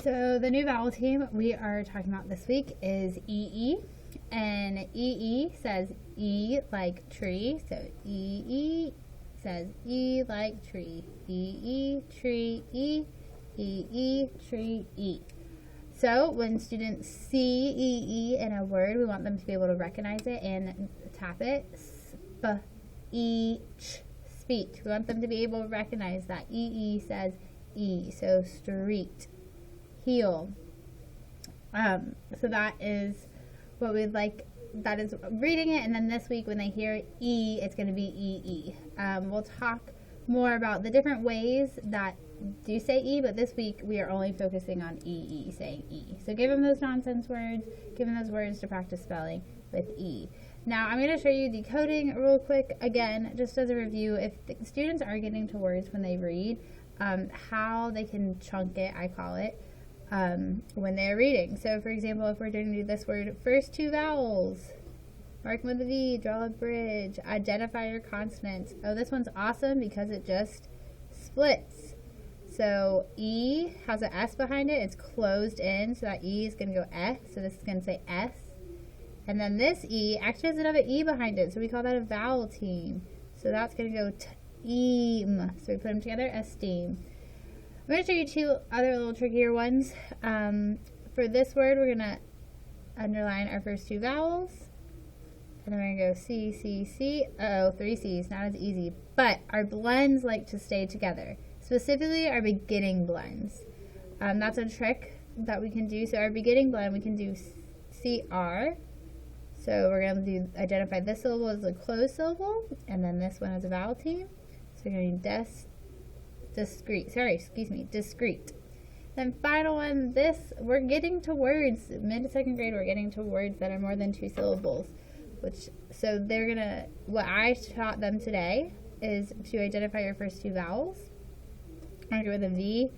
So the new vowel team we are talking about this week is EE. And EE says E like tree. So EE says E like tree. EE, tree, E. EE, tree, E. So when students see EE in a word, we want them to be able to recognize it and tap it. Sp, E, ch, speech. We want them to be able to recognize that EE says E. So street, heel. So that is what we'd like. That is reading it, and then this week when they hear E, it's going to be EE. We'll talk more about the different ways that do say E, but this week we are only focusing on EE, saying E. So give them those nonsense words, give them those words to practice spelling with E. Now I'm going to show you decoding real quick, again, just as a review. If the students are getting to words when they read, how they can chunk it, I call it, when they're reading. So for example, if we're going to do this word, first two vowels, mark them with a V, draw a bridge, identify your consonants. Oh, this one's awesome because it just splits. So E has an S behind it, it's closed in, so that E is going to go S, so this is going to say S. And then this E actually has another E behind it, so we call that a vowel team. So that's going to go team. So we put them together, esteem. I'm going to show you two other little trickier ones. For this word, we're going to underline our first two vowels. And then we're going to go C, C, C. Uh-oh, three C's, not as easy. But our blends like to stay together. Specifically, our beginning blends. That's a trick that we can do. So our beginning blend, we can do CR. So we're going to do identify this syllable as a closed syllable, and then this one as a vowel team. So we're going to do discrete. Then final one, this, we're getting to words, mid to second grade, we're getting to words that are more than two syllables. So they're going to, what I taught them today is to identify your first two vowels. I'm going to go with a V,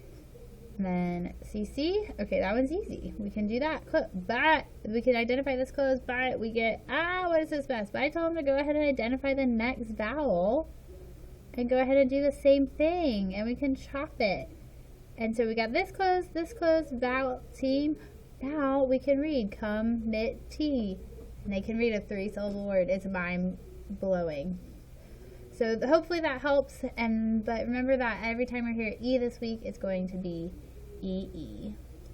and then CC. Okay, that one's easy. We can do that. But we can identify this close, but we get, what is this best? But I told them to go ahead and identify the next vowel and go ahead and do the same thing, and we can chop it. And so we got this close, vowel team. Now we can read come, knit, tea. And they can read a three-syllable word. It's mind-blowing. So hopefully that helps, but remember that every time we hear E this week, it's going to be EE.